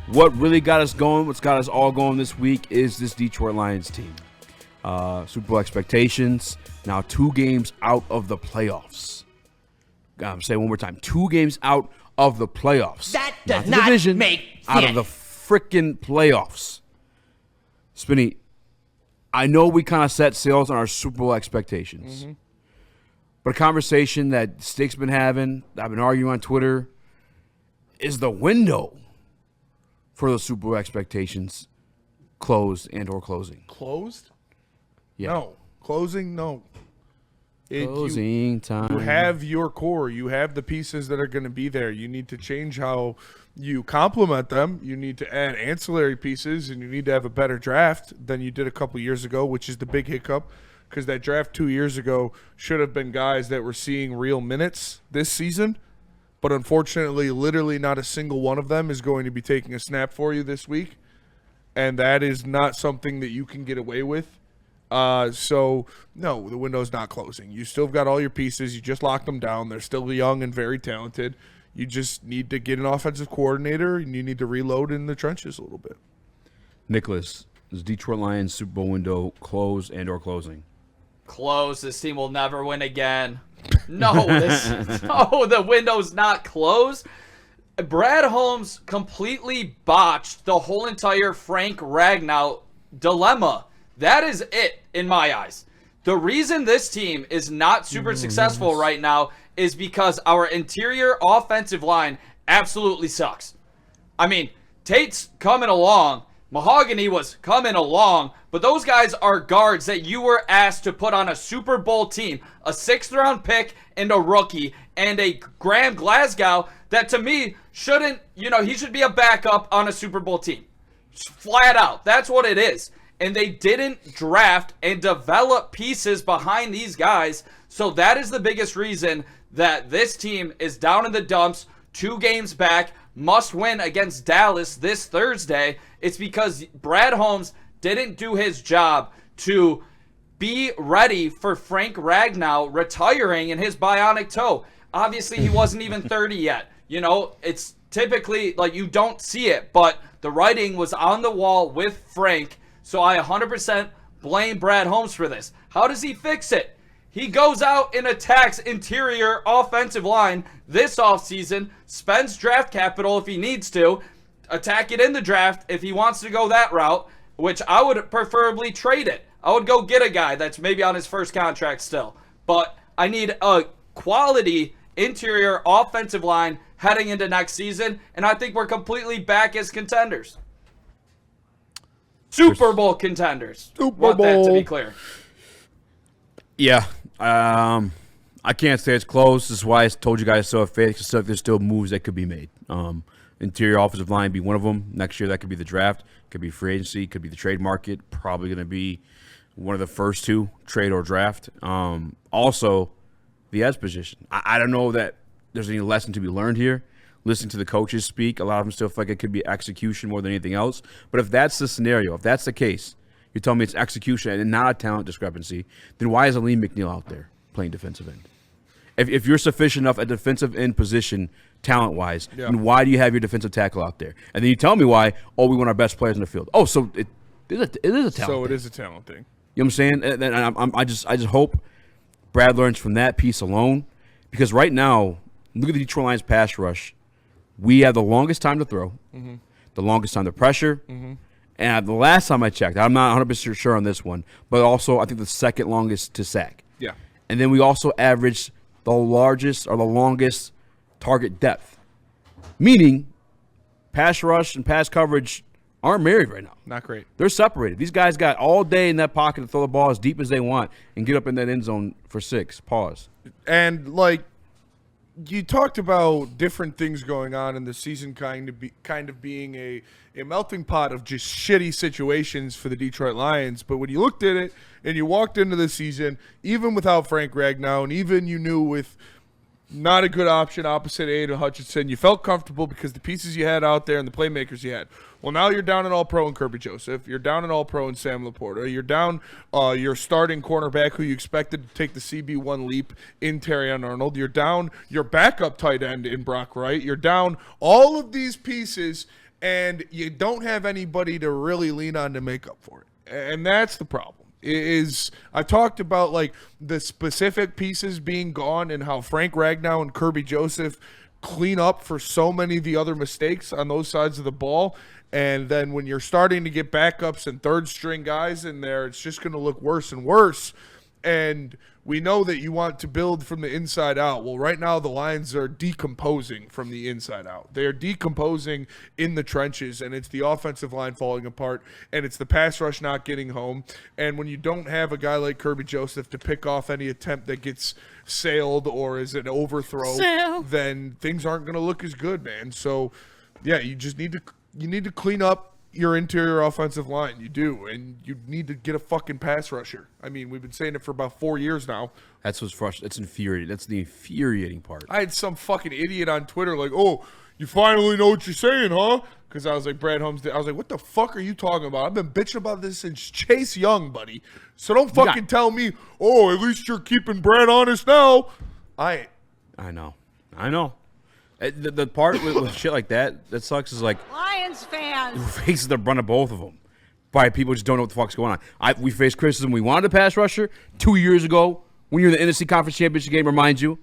what really got us going, what's got us all going this week is this Detroit Lions team. Super Bowl expectations, now 2 games out of the playoffs. I'm saying one more time, 2 games out of the playoffs. That does not make sense. Out of the freaking playoffs. Spinny, I know we kind of set sails on our Super Bowl expectations. But a conversation that Stick's been having, I've been arguing on Twitter, is the window for the Super Bowl expectations closed and or closing. Closed? Yeah. No. Closing? No. Closing time. You have your core. You have the pieces that are going to be there. You need to change how you complement them. You need to add ancillary pieces, and you need to have a better draft than you did a couple years ago, which is the big hiccup, because that draft 2 years ago should have been guys that were seeing real minutes this season. But unfortunately, literally not a single one of them is going to be taking a snap for you this week. And that is not something that you can get away with. So, no, the window's not closing. You still got all your pieces. You just locked them down. They're still young and very talented. You just need to get an offensive coordinator, and you need to reload in the trenches a little bit. Nicholas, is Detroit Lions Super Bowl window closed and or closing? Close. This team will never win again. No, the window's not closed. Brad Holmes completely botched the whole entire Frank Ragnow dilemma. That is it in my eyes. The reason this team is not super successful right now is because our interior offensive line absolutely sucks. I mean, Tate's coming along. Mahogany was coming along, but those guys are guards that you were asked to put on a Super Bowl team, a 6th-round pick and a rookie, and a Graham Glasgow that to me shouldn't, he should be a backup on a Super Bowl team. Flat out. That's what it is. And they didn't draft and develop pieces behind these guys, so that is the biggest reason that this team is down in the dumps, 2 games back, must win against Dallas this Thursday. It's because Brad Holmes didn't do his job to be ready for Frank Ragnow retiring in his bionic toe. Obviously, he wasn't even 30 yet. It's typically like you don't see it, but the writing was on the wall with Frank, so I 100% blame Brad Holmes for this. How does he fix it? He goes out and attacks interior offensive line this offseason, spends draft capital if he needs to, attack it in the draft if he wants to go that route, which I would preferably trade it. I would go get a guy that's maybe on his first contract still. But I need a quality interior offensive line heading into next season, and I think we're completely back as contenders. Super Bowl contenders. Want that to be clear. Yeah. I can't say it's close. This is why I told you guys so if there's still moves that could be made. Interior offensive line be one of them. Next year that could be the draft, could be free agency, could be the trade market. Probably going to be one of the first 2, trade or draft. Also, the edge position. I don't know that there's any lesson to be learned here. Listening to the coaches speak, a lot of them still feel like it could be execution more than anything else. But if that's the scenario, if that's the case, you're telling me it's execution and not a talent discrepancy, then why is Aleem McNeil out there playing defensive end? If you're sufficient enough at defensive end position talent-wise, then why do you have your defensive tackle out there? And then you tell me why, we want our best players in the field. Oh, so it is a talent So it thing. is a talent thing. You know what I'm saying? And I just hope Brad learns from that piece alone, because right now, look at the Detroit Lions pass rush. We have the longest time to throw, the longest time to pressure, and the last time I checked, I'm not 100% sure on this one, but also I think the second longest to sack. Yeah. And then we also averaged the largest or the longest target depth, meaning pass rush and pass coverage aren't married right now. Not great. They're separated. These guys got all day in that pocket to throw the ball as deep as they want and get up in that end zone for 6. Pause. And, you talked about different things going on in the season kind of being a melting pot of just shitty situations for the Detroit Lions. But when you looked at it and you walked into the season, even without Frank Ragnow, and even you knew with not a good option opposite Aiden Hutchinson, you felt comfortable because the pieces you had out there and the playmakers you had. Well, now you're down an all-pro in Kirby Joseph. You're down an all-pro in Sam Laporta. You're down your starting cornerback who you expected to take the CB1 leap in Terrion Arnold. You're down your backup tight end in Brock Wright. You're down all of these pieces, and you don't have anybody to really lean on to make up for it. And that's the problem. I've talked about like the specific pieces being gone and how Frank Ragnow and Kirby Joseph clean up for so many of the other mistakes on those sides of the ball. And then when you're starting to get backups and third string guys in there, it's just going to look worse and worse. And we know that you want to build from the inside out. Well, right now the Lions are decomposing from the inside out. They are decomposing in the trenches, and it's the offensive line falling apart, and it's the pass rush not getting home. And when you don't have a guy like Kirby Joseph to pick off any attempt that gets sailed or is an overthrow, then things aren't going to look as good, man. So, yeah, you just need to clean up your interior offensive line. You do, and you need to get a fucking pass rusher. I mean, we've been saying it for about 4 years now. That's what's frustrating. That's infuriating. That's the infuriating part. I had some fucking idiot on Twitter like, "Oh, you finally know what you're saying, huh?" Because I was like, Brad Holmes. I was like, "What the fuck are you talking about? I've been bitching about this since Chase Young, buddy. So don't fucking tell me, oh, at least you're keeping Brad honest now." I know. The part with shit like that sucks is like Lions fans who faces the brunt of both of them. By people just don't know what the fuck's going on. We faced criticism. We wanted a pass rusher 2 years ago when you were in the NFC Conference Championship game, remind you,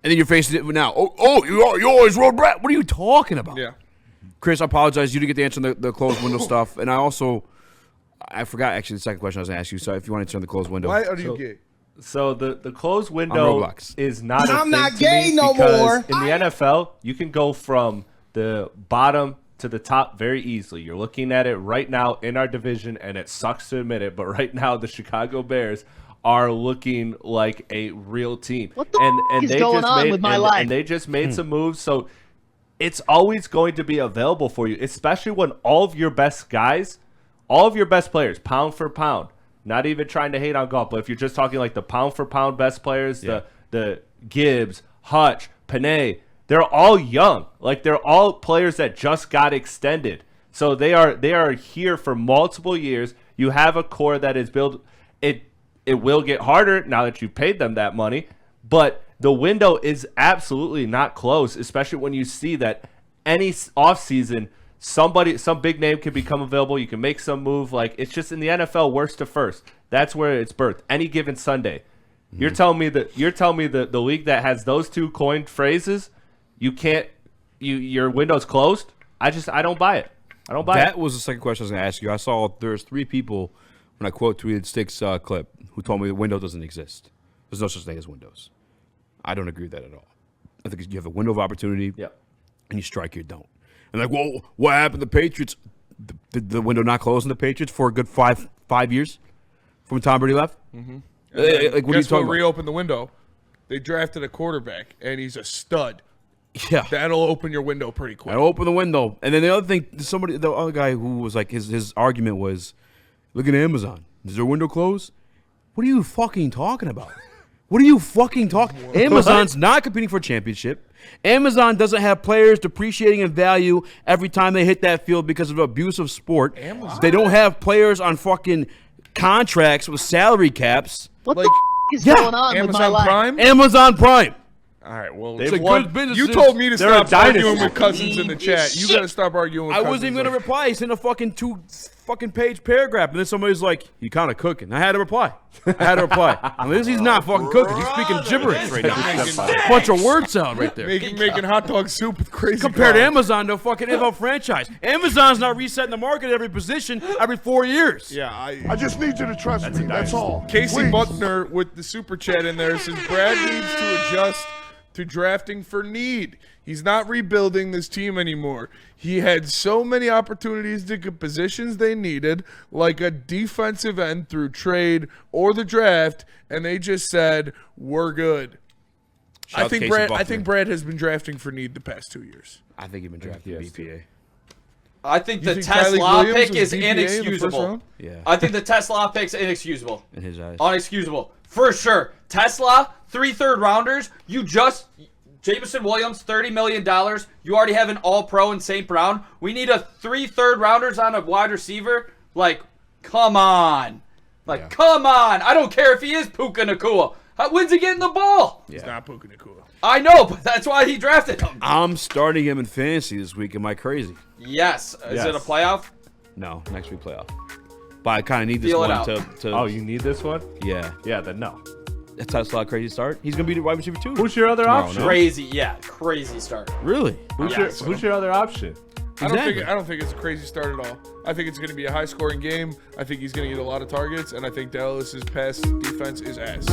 and then you're facing it now. You always rode Brad. What are you talking about? Yeah. Chris, I apologize. You didn't get the answer on the closed window stuff, and I forgot actually the second question I was going to ask you. So if you want to turn the closed window, why are you gay? So the closed window is not. I'm not gay no more. In the NFL, you can go from the bottom to the top very easily. You're looking at it right now in our division, and it sucks to admit it, but right now the Chicago Bears are looking like a real team. What the is going on with my life? And they just made some moves, so it's always going to be available for you, especially when all of your best guys, all of your best players, pound for pound. Not even trying to hate on golf, but if you're just talking like the pound-for-pound best players, the Gibbs, Hutch, Panay, they're all young. Like, they're all players that just got extended. So they are here for multiple years. You have a core that is built. It will get harder now that you've paid them that money, but the window is absolutely not closed, especially when you see that any offseason – some big name can become available. You can make some move. Like, it's just in the NFL, worst to first. That's where it's birthed. Any given Sunday. Mm-hmm. You're telling me that the league that has those two coined phrases, your window's closed? I don't buy it. I don't buy it. That was the second question I was going to ask you. I saw there's 3 people when I quote tweeted Stick's clip who told me the window doesn't exist. There's no such thing as windows. I don't agree with that at all. I think you have a window of opportunity, and you strike, you don't. And like, well, what happened to the Patriots? The window not closing the Patriots for a good five years from Tom Brady left? Mm-hmm. Like, what are you talking about? Reopened the window. They drafted a quarterback, and he's a stud. Yeah. That'll open your window pretty quick. That'll open the window. And then the other thing, the other guy who was like, his argument was, look at Amazon. Is their window closed? What are you fucking talking about? What are you fucking talking? Amazon's not competing for a championship. Amazon doesn't have players depreciating in value every time they hit that field because of abusive sport. Amazon. They don't have players on fucking contracts with salary caps. What the is going on Amazon with my life? Prime? Amazon Prime. All right, well, it's a good business. You told me to stop arguing with Cousins in the chat. You got to stop arguing with Cousins. I wasn't even going to reply. He sent a fucking 2-page paragraph, and then somebody's like, "He kind of cooking." I had to reply. Unless he's not fucking cooking. He's speaking gibberish right now. Bunch of word salad right there. Making hot dog soup with crazy. Compared to Amazon, no fucking NFL franchise. Amazon's not resetting the market at every position every 4 years. Yeah, I just need you to trust me. That's all. Casey Please. Buckner with the super chat in there says Brad needs to adjust to drafting for need. He's not rebuilding this team anymore. He had so many opportunities to get positions they needed, like a defensive end through trade or the draft, and they just said, we're good. I think Brad has been drafting for need the past 2 years. I think he's been drafting BPA. I think the think Tesla Kylie pick Williams is was BPA in the first inexcusable. round? Yeah. I think the Tesla pick's inexcusable. In his eyes. Unexcusable. For sure. Tesla, 3 third-rounders. Jameson Williams, $30 million. You already have an all-pro in St. Brown. We need 3 third-rounders on a wide receiver? Like, come on. Come on. I don't care if he is Puka Nacua. When's he getting the ball? He's not Puka Nacua. I know, but that's why he drafted him. I'm starting him in fantasy this week. Am I crazy? Yes. Is Yes. it a playoff? No, next week playoff. But I kind of need this Feel it one out. to. Oh, you need this one? Yeah. Yeah, then no. That's how it's a crazy start. He's gonna be the wide receiver too. Who's your other Tomorrow, option? no? Crazy start. Really? Who's your other option? Exactly. I don't think it's a crazy start at all. I think it's going to be a high-scoring game. I think he's going to get a lot of targets, and I think Dallas's pass defense is ass.